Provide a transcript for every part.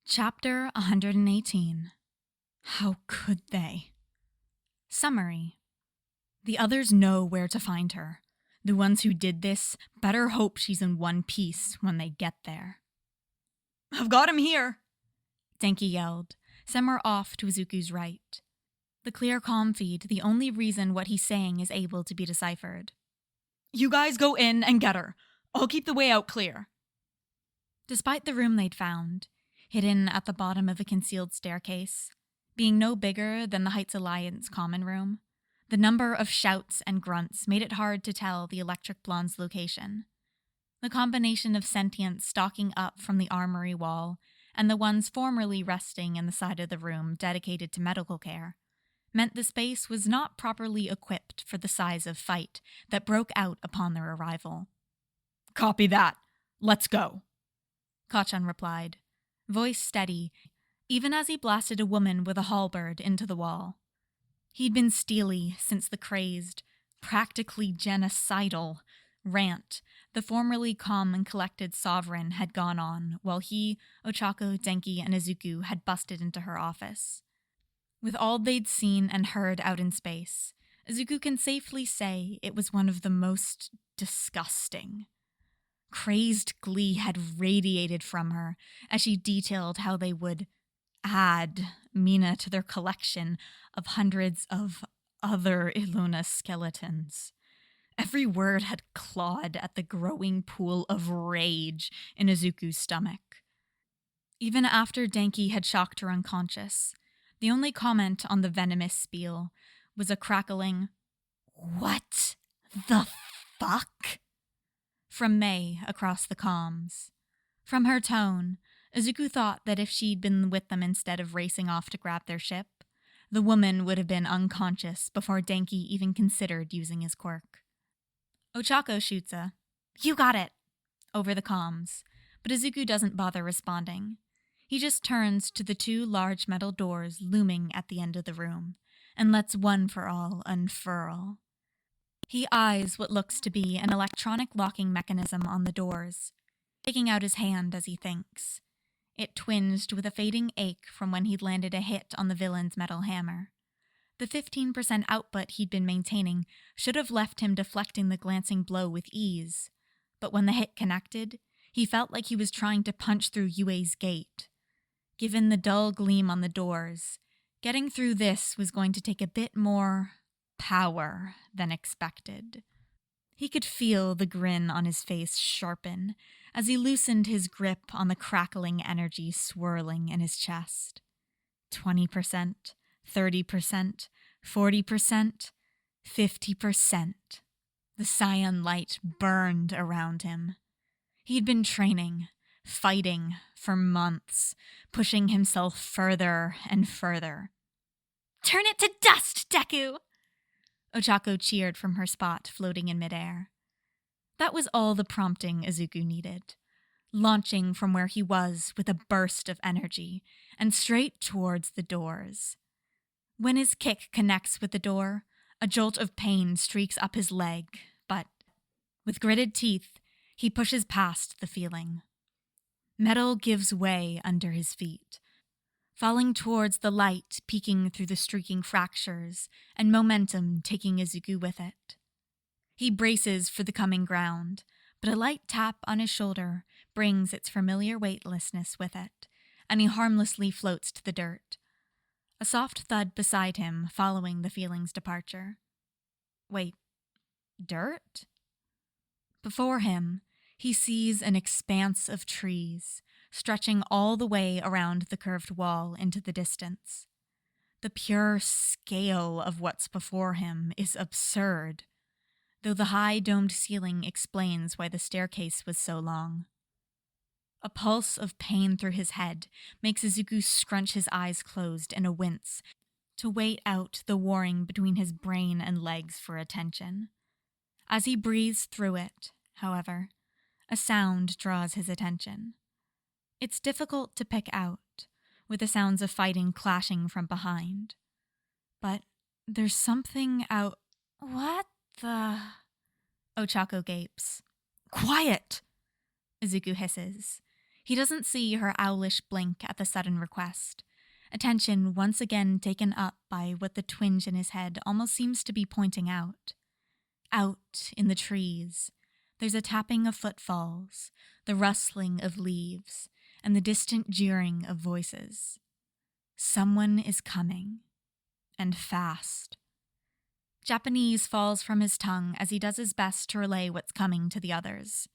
Chapter 118. How could they? Summary. The others know where to find her. The ones who did this better hope she's in one piece when they get there. "I've got him here!" Denki yelled, somewhere off to Izuku's right. The clear comm feed, the only reason what he's saying is able to be deciphered. "You guys go in and get her. I'll keep the way out clear." Despite the room they'd found, hidden at the bottom of a concealed staircase, being no bigger than the Heights Alliance common room, the number of shouts and grunts made it hard to tell the Electric Blonde's location. The combination of sentience stalking up from the armory wall and the ones formerly resting in the side of the room dedicated to medical care meant the space was not properly equipped for the size of fight that broke out upon their arrival. "Copy that. Let's go," Kachan replied, voice steady, even as he blasted a woman with a halberd into the wall. He'd been steely since the crazed, practically genocidal, rant the formerly calm and collected sovereign had gone on while he, Ochako, Denki, and Izuku had busted into her office. With all they'd seen and heard out in space, Izuku can safely say it was one of the most disgusting. Crazed glee had radiated from her as she detailed how they would add Mina to their collection of hundreds of other Iluna skeletons. Every word had clawed at the growing pool of rage in Izuku's stomach. Even after Denki had shocked her unconscious, the only comment on the venomous spiel was a crackling, "What the fuck?" from Mei across the comms. From her tone, Izuku thought that if she'd been with them instead of racing off to grab their ship, the woman would have been unconscious before Denki even considered using his quirk. Ochako shoots a, "You got it," over the comms, but Izuku doesn't bother responding. He just turns to the two large metal doors looming at the end of the room and lets one for all unfurl. He eyes what looks to be an electronic locking mechanism on the doors, taking out his hand as he thinks. It twinged with a fading ache from when he'd landed a hit on the villain's metal hammer. The 15% output he'd been maintaining should have left him deflecting the glancing blow with ease, but when the hit connected, he felt like he was trying to punch through Yue's gate. Given the dull gleam on the doors, getting through this was going to take a bit more power than expected. He could feel the grin on his face sharpen as he loosened his grip on the crackling energy swirling in his chest. 20%, 30%, 40%, 50%. The cyan light burned around him. He'd been training, fighting for months, pushing himself further and further. "Turn it to dust, Deku!" Ochako cheered from her spot floating in midair. That was all the prompting Izuku needed, launching from where he was with a burst of energy and straight towards the doors. When his kick connects with the door, a jolt of pain streaks up his leg, but with gritted teeth, he pushes past the feeling. Metal gives way under his feet, falling towards the light peeking through the streaking fractures and momentum taking Izuku with it. He braces for the coming ground, but a light tap on his shoulder brings its familiar weightlessness with it, and he harmlessly floats to the dirt. A soft thud beside him following the feeling's departure. Wait, dirt? Before him, he sees an expanse of trees, stretching all the way around the curved wall into the distance. The pure scale of what's before him is absurd, though the high domed ceiling explains why the staircase was so long. A pulse of pain through his head makes Izuku scrunch his eyes closed in a wince to wait out the warring between his brain and legs for attention. As he breathes through it, however, a sound draws his attention. It's difficult to pick out, with the sounds of fighting clashing from behind. But there's something out... What the... Ochako gapes. "Quiet!" Izuku hisses. He doesn't see her owlish blink at the sudden request, attention once again taken up by what the twinge in his head almost seems to be pointing out. Out in the trees, there's a tapping of footfalls, the rustling of leaves, and the distant jeering of voices. Someone is coming, and fast. Japanese falls from his tongue as he does his best to relay what's coming to the others.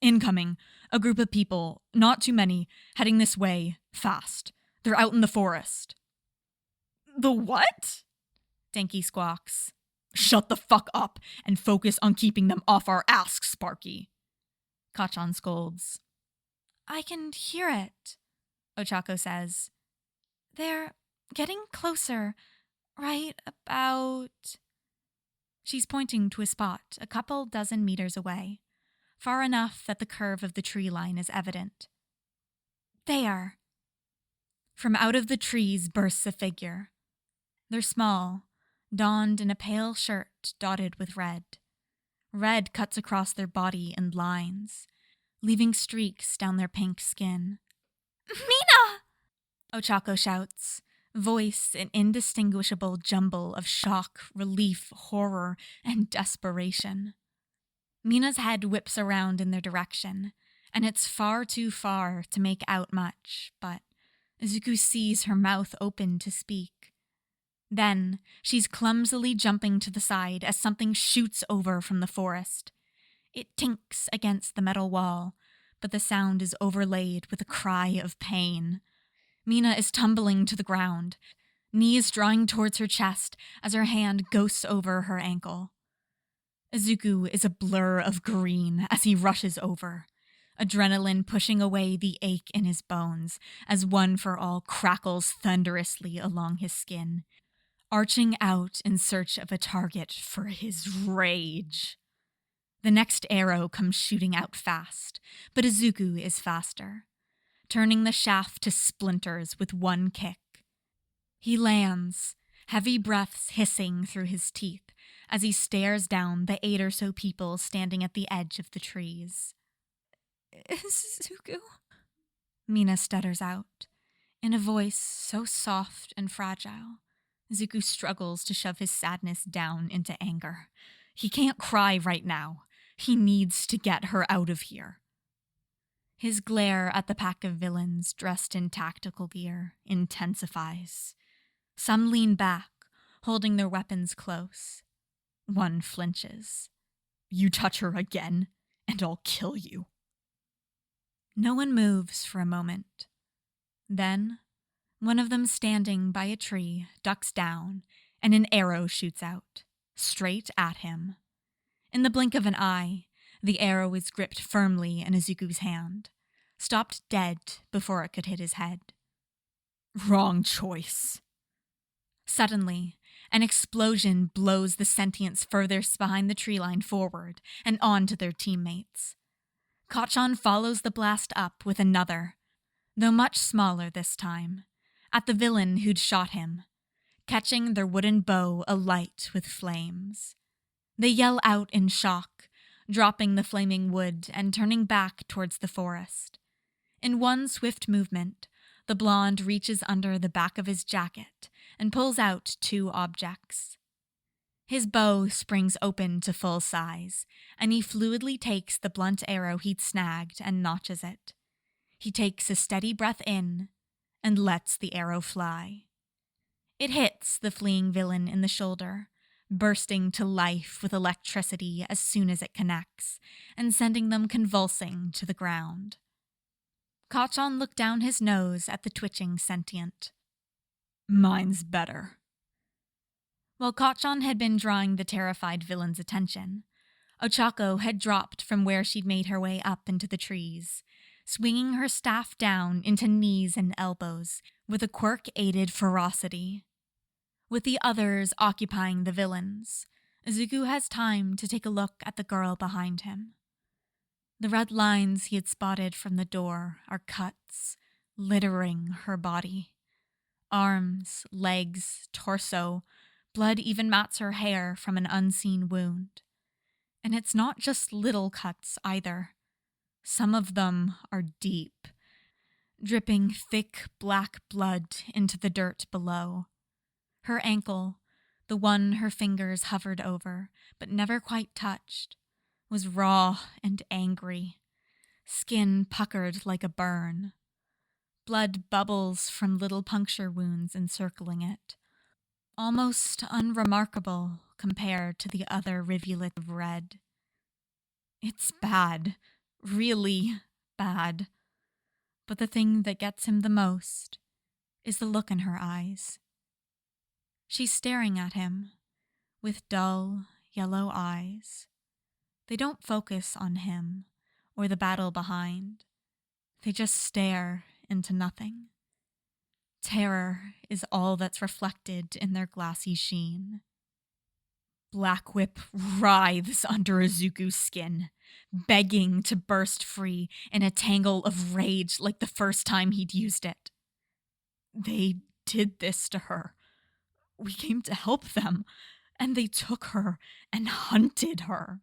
Incoming, a group of people, not too many, heading this way, fast. They're out in the forest. The what? Denki squawks. Shut the fuck up and focus on keeping them off our ass, Sparky. Kachan scolds. I can hear it, Ochako says. They're getting closer, right about... She's pointing to a spot a couple dozen meters away, far enough that the curve of the tree line is evident. There. From out of the trees bursts a figure. They're small, donned in a pale shirt dotted with red. Red cuts across their body in lines, leaving streaks down their pink skin. Mina! Ochako shouts, voice an indistinguishable jumble of shock, relief, horror, and desperation. Mina's head whips around in their direction, and it's far too far to make out much, but Izuku sees her mouth open to speak. Then, she's clumsily jumping to the side as something shoots over from the forest. It tinks against the metal wall, but the sound is overlaid with a cry of pain. Mina is tumbling to the ground, knees drawing towards her chest as her hand ghosts over her ankle. Izuku is a blur of green as he rushes over, adrenaline pushing away the ache in his bones as One for All crackles thunderously along his skin, arching out in search of a target for his rage. The next arrow comes shooting out fast, but Izuku is faster, turning the shaft to splinters with one kick. He lands, heavy breaths hissing through his teeth as he stares down the 8 or so people standing at the edge of the trees. Izuku? Mina stutters out, in a voice so soft and fragile. Izuku struggles to shove his sadness down into anger. He can't cry right now. He needs to get her out of here. His glare at the pack of villains dressed in tactical gear intensifies. Some lean back, holding their weapons close. One flinches. You touch her again, and I'll kill you. No one moves for a moment. Then, one of them standing by a tree ducks down, and an arrow shoots out, straight at him. In the blink of an eye, the arrow is gripped firmly in Izuku's hand, stopped dead before it could hit his head. Wrong choice. Suddenly, an explosion blows the sentients furthest behind the tree line forward and on to their teammates. Kachan follows the blast up with another, though much smaller this time, at the villain who'd shot him, catching their wooden bow alight with flames. They yell out in shock, dropping the flaming wood and turning back towards the forest. In one swift movement, the blonde reaches under the back of his jacket and pulls out 2 objects. His bow springs open to full size, and he fluidly takes the blunt arrow he'd snagged and notches it. He takes a steady breath in and lets the arrow fly. It hits the fleeing villain in the shoulder, bursting to life with electricity as soon as it connects, and sending them convulsing to the ground. Kachan looked down his nose at the twitching sentient. Mine's better. While Kachan had been drawing the terrified villain's attention, Ochako had dropped from where she'd made her way up into the trees, swinging her staff down into knees and elbows with a quirk-aided ferocity. With the others occupying the villains, Izuku has time to take a look at the girl behind him. The red lines he had spotted from the door are cuts, littering her body. Arms, legs, torso, blood even mats her hair from an unseen wound. And it's not just little cuts either. Some of them are deep, dripping thick black blood into the dirt below. Her ankle, the one her fingers hovered over but never quite touched, was raw and angry, skin puckered like a burn. Blood bubbles from little puncture wounds encircling it, almost unremarkable compared to the other rivulet of red. It's bad, really bad. But the thing that gets him the most is the look in her eyes. She's staring at him with dull, yellow eyes. They don't focus on him or the battle behind. They just stare into nothing. Terror is all that's reflected in their glassy sheen. Black Whip writhes under Izuku's skin, begging to burst free in a tangle of rage like the first time he'd used it. They did this to her. We came to help them, and they took her and hunted her.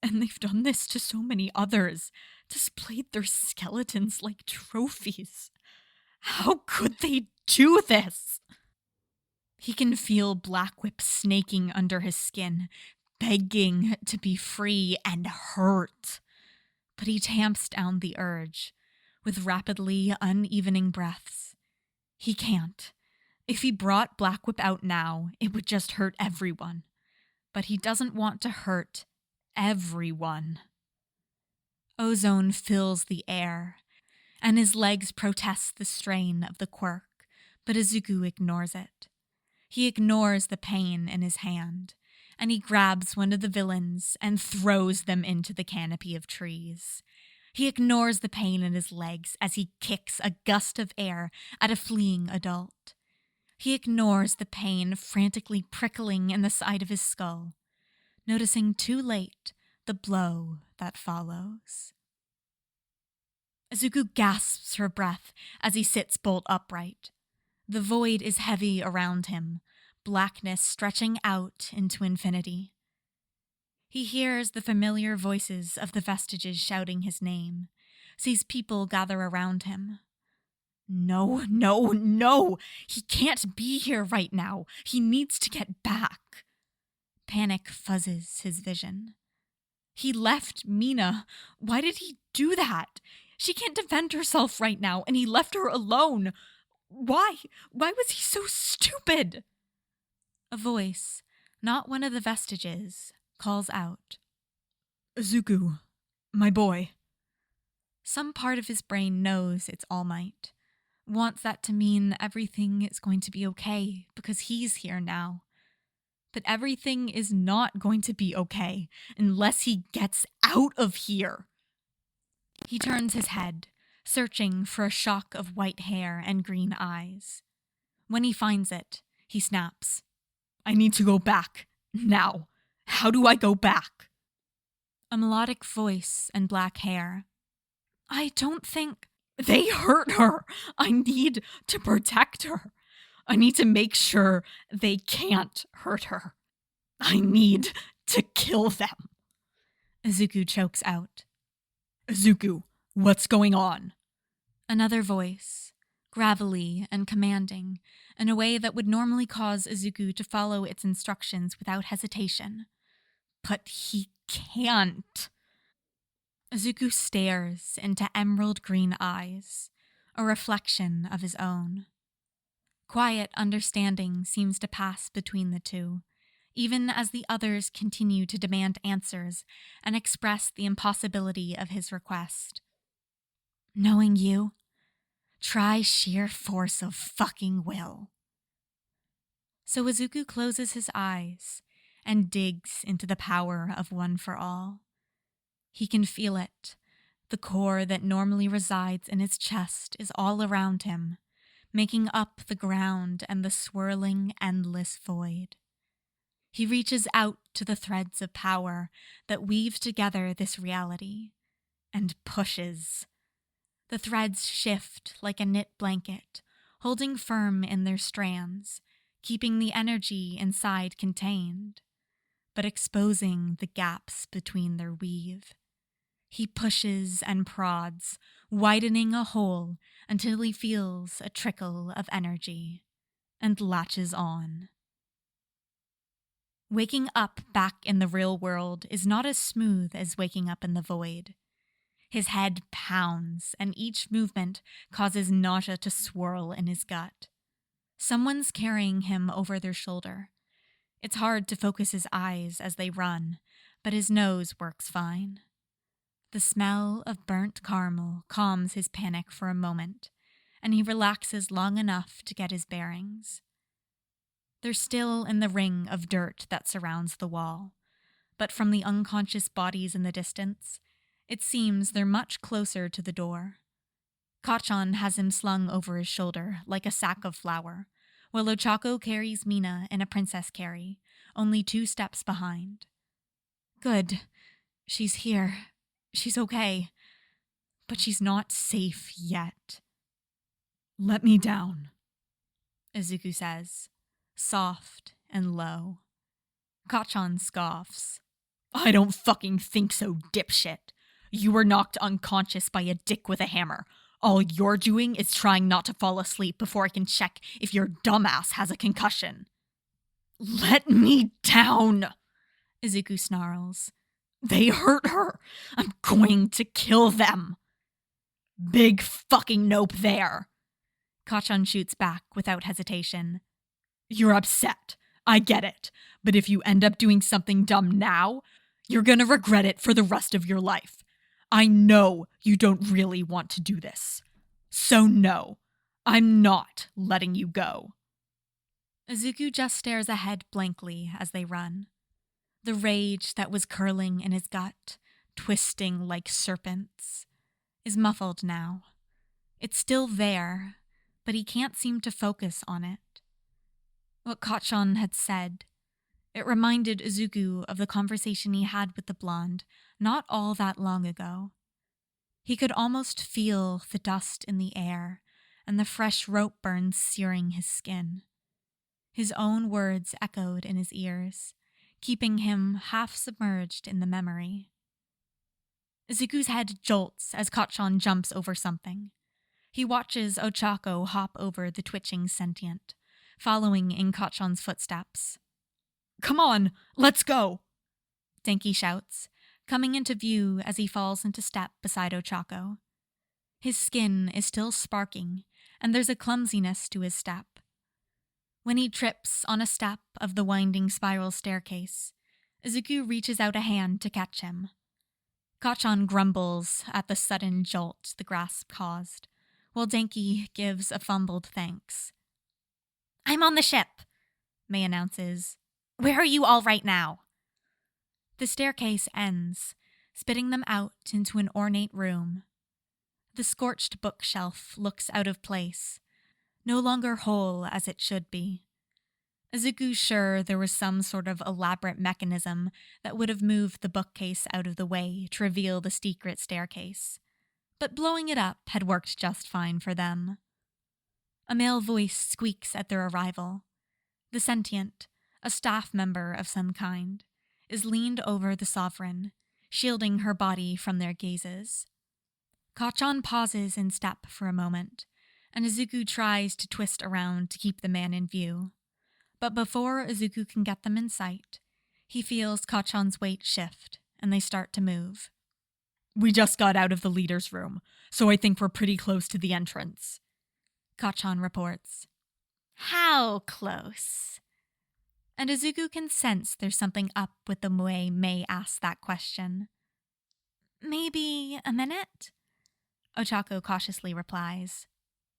And they've done this to so many others, displayed their skeletons like trophies. How could they do this? He can feel Black Whip snaking under his skin, begging to be free and hurt. But he tamps down the urge, with rapidly unevening breaths. He can't. If he brought Black Whip out now, it would just hurt everyone. But he doesn't want to hurt everyone. Ozone fills the air, and his legs protest the strain of the quirk, but Izuku ignores it. He ignores the pain in his hand, and he grabs one of the villains and throws them into the canopy of trees. He ignores the pain in his legs as he kicks a gust of air at a fleeing adult. He ignores the pain frantically prickling in the side of his skull, noticing too late the blow that follows. Izuku gasps for breath as he sits bolt upright. The void is heavy around him, blackness stretching out into infinity. He hears the familiar voices of the Vestiges shouting his name, sees people gather around him. No, no, no! He can't be here right now. He needs to get back. Panic fuzzes his vision. He left Mina. Why did he do that? She can't defend herself right now, and he left her alone. Why? Why was he so stupid? A voice, not one of the Vestiges, calls out. Izuku, my boy. Some part of his brain knows it's All Might, wants that to mean everything is going to be okay because he's here now. But everything is not going to be okay unless he gets out of here. He turns his head, searching for a shock of white hair and green eyes. When he finds it, he snaps. I need to go back, now. How do I go back? A melodic voice and black hair. I don't think... They hurt her. I need to protect her. I need to make sure they can't hurt her. I need to kill them. Izuku chokes out. Izuku, what's going on? Another voice, gravelly and commanding, in a way that would normally cause Izuku to follow its instructions without hesitation. But he can't. Izuku stares into emerald green eyes, a reflection of his own. Quiet understanding seems to pass between the two, even as the others continue to demand answers and express the impossibility of his request. Knowing you, try sheer force of fucking will. So Izuku closes his eyes and digs into the power of One for All. He can feel it. The core that normally resides in his chest is all around him, making up the ground and the swirling, endless void. He reaches out to the threads of power that weave together this reality, and pushes. The threads shift like a knit blanket, holding firm in their strands, keeping the energy inside contained, but exposing the gaps between their weave. He pushes and prods, widening a hole until he feels a trickle of energy, and latches on. Waking up back in the real world is not as smooth as waking up in the void. His head pounds, and each movement causes nausea to swirl in his gut. Someone's carrying him over their shoulder. It's hard to focus his eyes as they run, but his nose works fine. The smell of burnt caramel calms his panic for a moment, and he relaxes long enough to get his bearings. They're still in the ring of dirt that surrounds the wall, but from the unconscious bodies in the distance, it seems they're much closer to the door. Kacchan has him slung over his shoulder like a sack of flour, while Ochako carries Mina in a princess carry, only 2 steps behind. Good. She's here. She's okay. But she's not safe yet. "Let me down," Izuku says, soft and low. Kacchan scoffs. "I don't fucking think so, dipshit. You were knocked unconscious by a dick with a hammer. All you're doing is trying not to fall asleep before I can check if your dumbass has a concussion." "Let me down," Izuku snarls. "They hurt her. I'm going to kill them." "Big fucking nope there." Kacchan shoots back without hesitation. "You're upset. I get it. But if you end up doing something dumb now, you're gonna regret it for the rest of your life. I know you don't really want to do this. So no, I'm not letting you go." Izuku just stares ahead blankly as they run. The rage that was curling in his gut, twisting like serpents, is muffled now. It's still there, but he can't seem to focus on it. What Kacchan had said, it reminded Izuku of the conversation he had with the blonde not all that long ago. He could almost feel the dust in the air and the fresh rope burns searing his skin. His own words echoed in his ears, keeping him half submerged in the memory. Izuku's head jolts as Kacchan jumps over something. He watches Ochako hop over the twitching sentient, following in Kacchan's footsteps. "Come on, let's go!" Denki shouts, coming into view as he falls into step beside Ochako. His skin is still sparking, and there's a clumsiness to his step. When he trips on a step of the winding spiral staircase, Izuku reaches out a hand to catch him. Kacchan grumbles at the sudden jolt the grasp caused, while Denki gives a fumbled thanks. "I'm on the ship," Mei announces. "Where are you all right now?" The staircase ends, spitting them out into an ornate room. The scorched bookshelf looks out of place, no longer whole as it should be. Izuku's sure there was some sort of elaborate mechanism that would have moved the bookcase out of the way to reveal the secret staircase, but blowing it up had worked just fine for them. A male voice squeaks at their arrival. The sentient, a staff member of some kind, is leaned over the sovereign, shielding her body from their gazes. Kacchan pauses in step for a moment, and Izuku tries to twist around to keep the man in view. But before Izuku can get them in sight, he feels Kacchan's weight shift, and they start to move. "We just got out of the leader's room, so I think we're pretty close to the entrance," Kacchan reports. "How close?" And Izuku can sense there's something up with the way Mei asks that question. "Maybe a minute?" Ochako cautiously replies.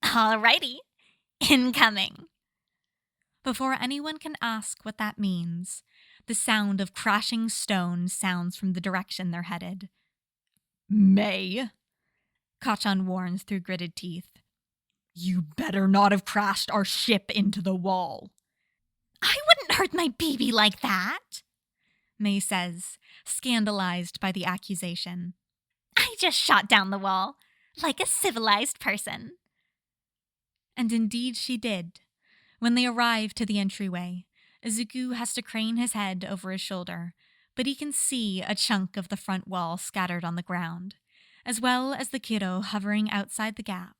"Alrighty, incoming." Before anyone can ask what that means, the sound of crashing stone sounds from the direction they're headed. "Mei," Kacchan warns through gritted teeth. "You better not have crashed our ship into the wall." "I wouldn't hurt my baby like that," Mei says, scandalized by the accusation. "I just shot down the wall, like a civilized person." And indeed she did. When they arrive to the entryway, Izuku has to crane his head over his shoulder, but he can see a chunk of the front wall scattered on the ground, as well as the kiddo hovering outside the gap.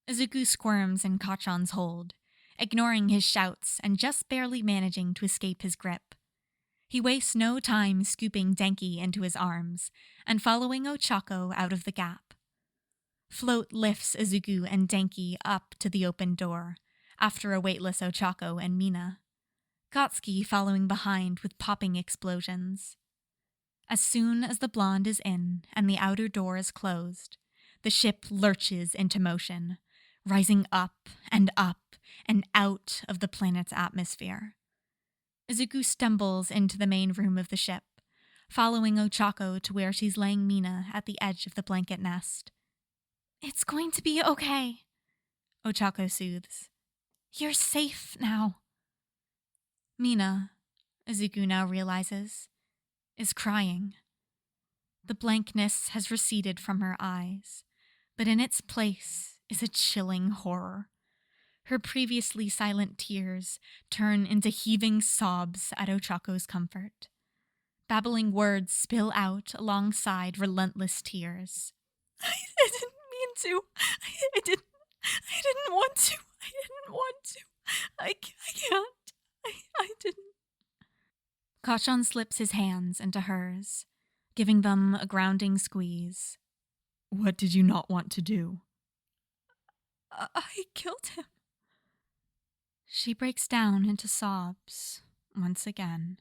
Izuku squirms in Kachan's hold, ignoring his shouts and just barely managing to escape his grip. He wastes no time scooping Denki into his arms and following Ochako out of the gap. Float lifts Izuku and Denki up to the open door, after a weightless Ochako and Mina. Katsuki following behind with popping explosions. As soon as the blonde is in and the outer door is closed, the ship lurches into motion, rising up and out of the planet's atmosphere. Izuku stumbles into the main room of the ship, following Ochako to where she's laying Mina at the edge of the blanket nest. "It's going to be okay," Ochako soothes. "You're safe now." Mina, Izuku now realizes, is crying. The blankness has receded from her eyes, but in its place is a chilling horror. Her previously silent tears turn into heaving sobs at Ochako's comfort. Babbling words spill out alongside relentless tears. I didn't mean to. I didn't want to. I didn't want to. I can't. I didn't. Kachan slips his hands into hers, giving them a grounding squeeze. "What did you not want to do?" I killed him." She breaks down into sobs once again.